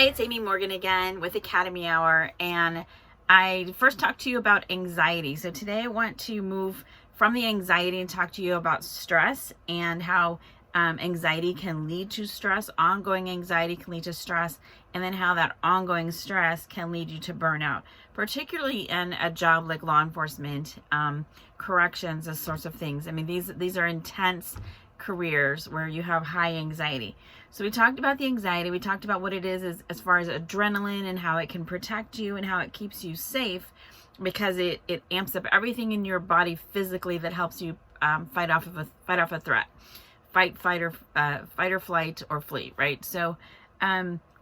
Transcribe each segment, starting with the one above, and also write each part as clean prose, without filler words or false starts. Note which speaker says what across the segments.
Speaker 1: Hi, it's Amy Morgan again with Academy Hour, and I first talked to you about anxiety. So today I want to move from the anxiety and talk to you about stress and how anxiety can lead to stress, ongoing anxiety can lead to stress, and then how that ongoing stress can lead you to burnout, particularly in a job like law enforcement, corrections, those sorts of things. I mean, these are intense careers where you have high anxiety. So we talked about the anxiety, we talked about what it is as far as adrenaline and how it can protect you and how it keeps you safe, because it amps up everything in your body physically that helps you fight off a threat, fight or flight or flee, right? So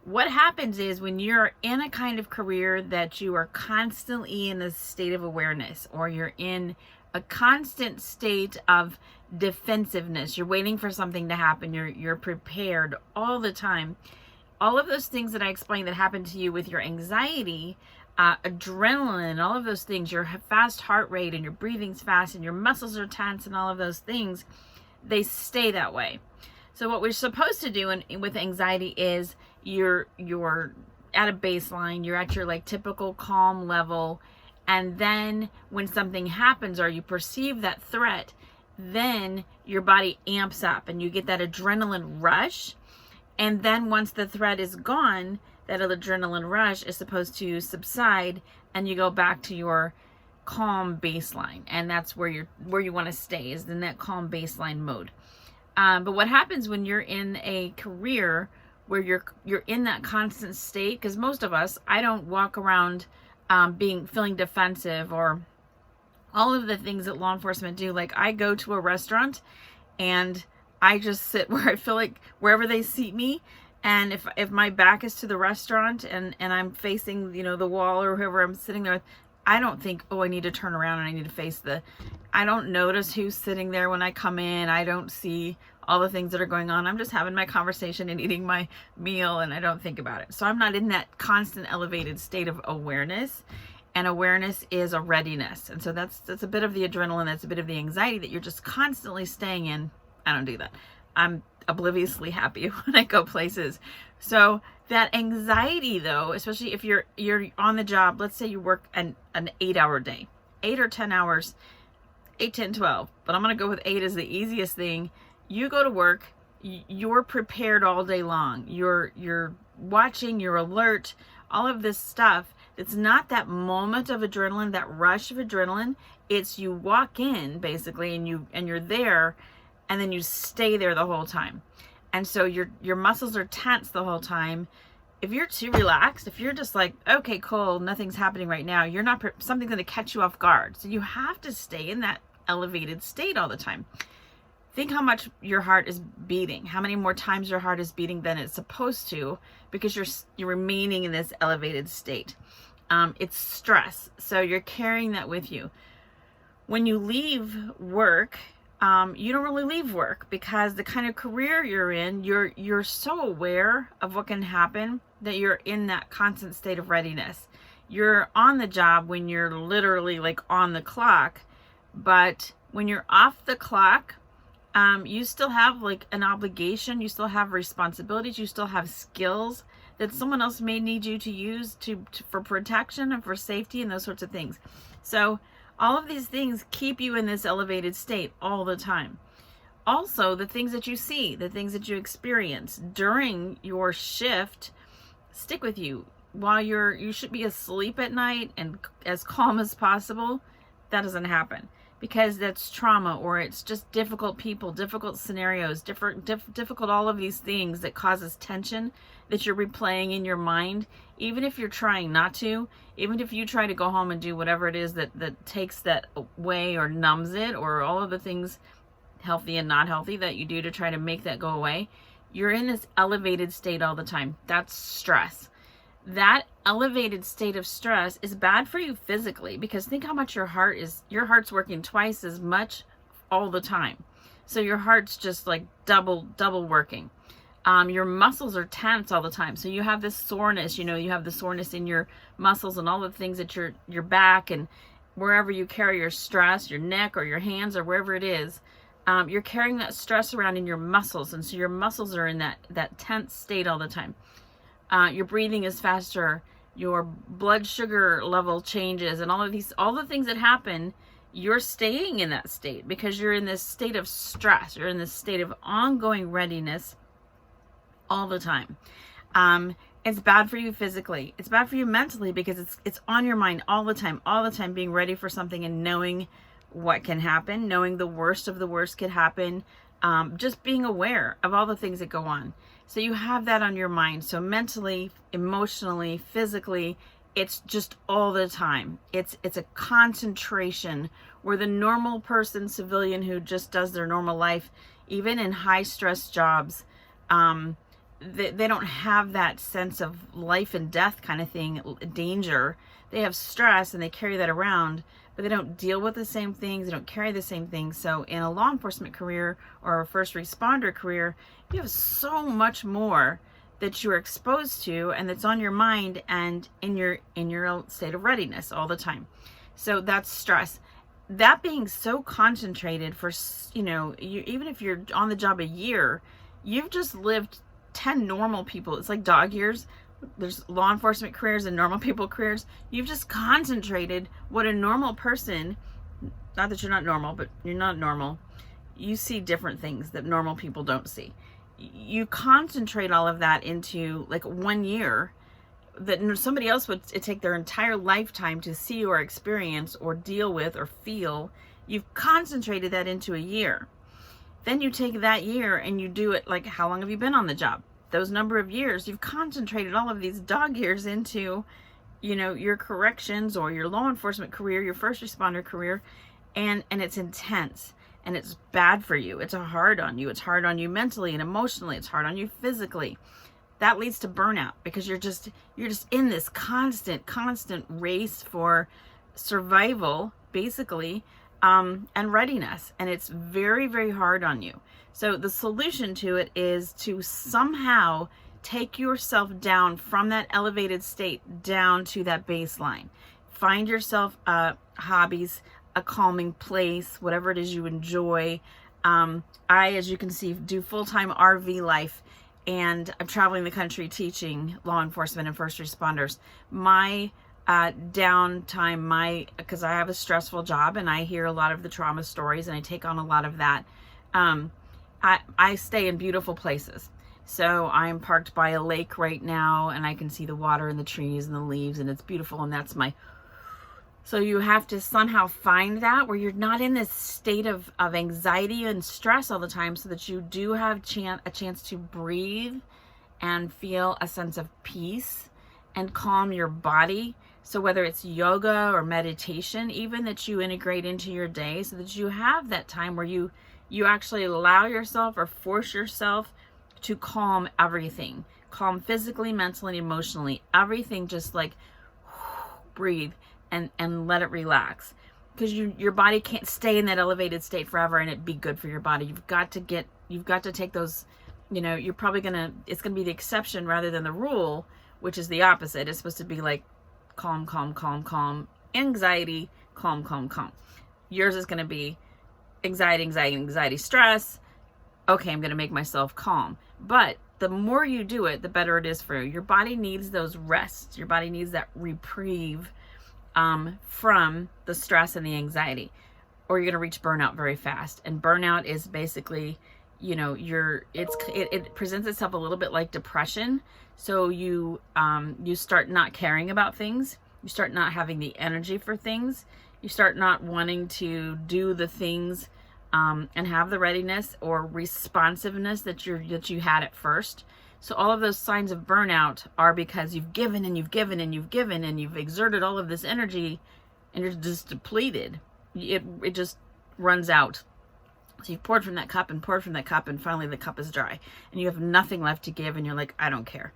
Speaker 1: what happens is when you're in a kind of career that you are constantly in a state of awareness, or you're in a constant state of defensiveness, you're waiting for something to happen, you're prepared all the time, all of those things that I explained that happen to you with your anxiety, adrenaline, all of those things, your fast heart rate and your breathing's fast and your muscles are tense and all of those things, they stay that way. So what we're supposed to do with anxiety is you're at a baseline, you're at your like typical calm level, and then when something happens or you perceive that threat, then your body amps up and you get that adrenaline rush. And then once the threat is gone, that adrenaline rush is supposed to subside and you go back to your calm baseline. And that's where you want to stay, is in that calm baseline mode. But what happens when you're in a career where you're in that constant state, because most of us, I don't walk around feeling defensive or all of the things that law enforcement do. Like, I go to a restaurant and I just sit where I feel like, wherever they seat me. And if my back is to the restaurant and I'm facing, the wall or whoever I'm sitting there with, I don't think, oh, I need to turn around and I need to face I don't notice who's sitting there when I come in. I don't see all the things that are going on. I'm just having my conversation and eating my meal, and I don't think about it. So I'm not in that constant elevated state of awareness. And awareness is a readiness. And so that's a bit of the adrenaline, that's a bit of the anxiety that you're just constantly staying in. I don't do that. I'm obliviously happy when I go places. So that anxiety, though, especially if you're on the job, let's say you work an 8-hour day, 8 or 10 hours, 8, 10, 12, but I'm going to go with 8 as the easiest thing. You go to work, you're prepared all day long. You're watching, you're alert, all of this stuff. It's not that moment of adrenaline, that rush of adrenaline. It's you walk in basically and you're there, and then you stay there the whole time. And so your muscles are tense the whole time. If you're too relaxed, if you're just like, okay, cool, nothing's happening right now, something's going to catch you off guard. So you have to stay in that elevated state all the time. Think how much your heart is beating, how many more times your heart is beating than it's supposed to, because you're remaining in this elevated state. It's stress. So you're carrying that with you. When you leave work, you don't really leave work, because the kind of career you're in, you're so aware of what can happen that you're in that constant state of readiness. You're on the job when you're literally like on the clock, but when you're off the clock, you still have like an obligation, you still have responsibilities, you still have skills that someone else may need you to use for protection and for safety and those sorts of things. So all of these things keep you in this elevated state all the time. Also, the things that you see, the things that you experience during your shift stick with you. While you should be asleep at night and as calm as possible, that doesn't happen, because that's trauma, or it's just difficult people, difficult scenarios, difficult all of these things that causes tension that you're replaying in your mind. Even if you're trying not to, even if you try to go home and do whatever it is that takes that away or numbs it, or all of the things, healthy and not healthy, that you do to try to make that go away, you're in this elevated state all the time. That's stress. That elevated state of stress is bad for you physically, because think how much your heart's working twice as much all the time. So your heart's just like double working. Your muscles are tense all the time. So you have this soreness, you have the soreness in your muscles and all the things that your back and wherever you carry your stress, your neck or your hands or wherever it is, you're carrying that stress around in your muscles. And so your muscles are in that tense state all the time. your breathing is faster, your blood sugar level changes, and all the things that happen, you're staying in that state because you're in this state of stress. You're in this state of ongoing readiness all the time. It's bad for you physically. It's bad for you mentally because it's on your mind all the time, being ready for something and knowing what can happen, knowing the worst of the worst could happen, just being aware of all the things that go on. So you have that on your mind. So mentally, emotionally, physically, it's just all the time. It's a concentration where the normal person, civilian who just does their normal life, even in high stress jobs, they don't have that sense of life and death kind of thing, danger. They have stress and they carry that around, but they don't deal with the same things. They don't carry the same things. So in a law enforcement career or a first responder career, you have so much more that you're exposed to and that's on your mind and in your state of readiness all the time. So that's stress. That being so concentrated for, even if you're on the job a year, you've just lived 10 normal people. It's like dog years. There's law enforcement careers and normal people careers. You've just concentrated what a normal person, not that you're not normal, but you're not normal. You see different things that normal people don't see. You concentrate all of that into like 1 year that somebody else would take their entire lifetime to see or experience or deal with or feel. You've concentrated that into a year. Then you take that year and you do it like, how long have you been on the job? Those number of years, you've concentrated all of these dog years into, your corrections or your law enforcement career, your first responder career, and it's intense and it's bad for you. It's hard on you. It's hard on you mentally and emotionally. It's hard on you physically. That leads to burnout because you're just in this constant race for survival, basically, and readiness, and it's very, very hard on you. So the solution to it is to somehow take yourself down from that elevated state down to that baseline. Find yourself hobbies, a calming place, whatever it is you enjoy. I, as you can see, do full-time RV life, and I'm traveling the country teaching law enforcement and first responders. My downtime, because I have a stressful job and I hear a lot of the trauma stories and I take on a lot of that. I stay in beautiful places. So I'm parked by a lake right now and I can see the water and the trees and the leaves and it's beautiful, and that's so you have to somehow find that where you're not in this state of anxiety and stress all the time, so that you do have a chance to breathe and feel a sense of peace and calm your body. So whether it's yoga or meditation, even, that you integrate into your day, so that you have that time where you actually allow yourself or force yourself to calm everything. Calm physically, mentally, emotionally. Everything, just like breathe and let it relax. Because your body can't stay in that elevated state forever and it be good for your body. You've got to take those, you're probably it's gonna be the exception rather than the rule, which is the opposite. It's supposed to be like calm, calm, calm, calm, anxiety, calm, calm, calm. Yours is gonna be anxiety, anxiety, anxiety, stress. Okay, I'm gonna make myself calm. But the more you do it, the better it is for you. Your body needs those rests. Your body needs that reprieve from the stress and the anxiety, or you're going to reach burnout very fast. And burnout is basically, it presents itself a little bit like depression. So you start not caring about things. You start not having the energy for things. You start not wanting to do the things and have the readiness or responsiveness that you had at first. So all of those signs of burnout are because you've given and you've given and you've given and you've exerted all of this energy and you're just depleted. It just runs out. So you've poured from that cup and poured from that cup, and finally the cup is dry and you have nothing left to give and you're like, I don't care.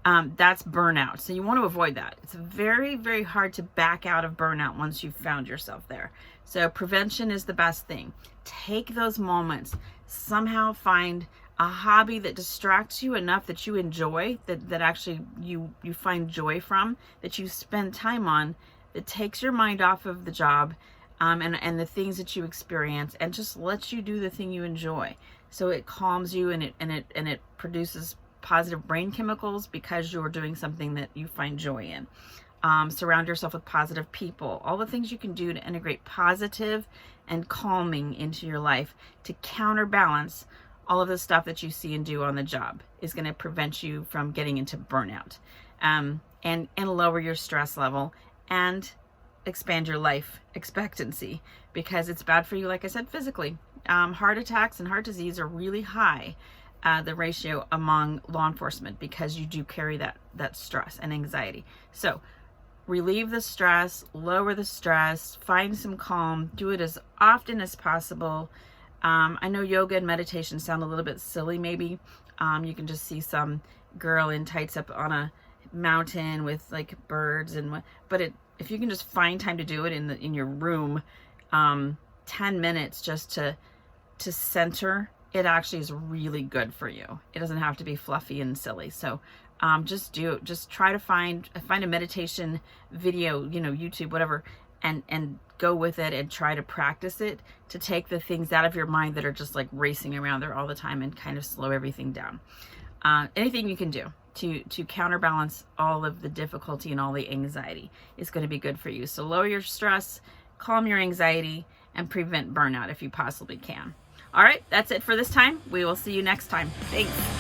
Speaker 1: That's burnout. So you want to avoid that. It's very, very hard to back out of burnout once you've found yourself there. So prevention is the best thing. Take those moments. Somehow find a hobby that distracts you enough that you enjoy, that actually you find joy from, that you spend time on, that takes your mind off of the job and the things that you experience, and just lets you do the thing you enjoy. So it calms you and it produces positive brain chemicals because you're doing something that you find joy in. Surround yourself with positive people. All the things you can do to integrate positive and calming into your life to counterbalance all of the stuff that you see and do on the job is going to prevent you from getting into burnout, and lower your stress level and expand your life expectancy, because it's bad for you, like I said, physically. Heart attacks and heart disease are really high, the ratio among law enforcement, because you do carry that stress and anxiety. So relieve the stress, lower the stress, find some calm, do it as often as possible. I know yoga and meditation sound a little bit silly maybe. You can just see some girl in tights up on a mountain with like birds, but if you can just find time to do it in your room, 10 minutes just to center, it actually is really good for you. It doesn't have to be fluffy and silly. So just do it. Just try to find a meditation video, YouTube, whatever, and go with it and try to practice it to take the things out of your mind that are just like racing around there all the time and kind of slow everything down. Anything you can do to counterbalance all of the difficulty and all the anxiety is going to be good for you. So lower your stress, calm your anxiety, and prevent burnout if you possibly can. All right, that's it for this time. We will see you next time. Thanks.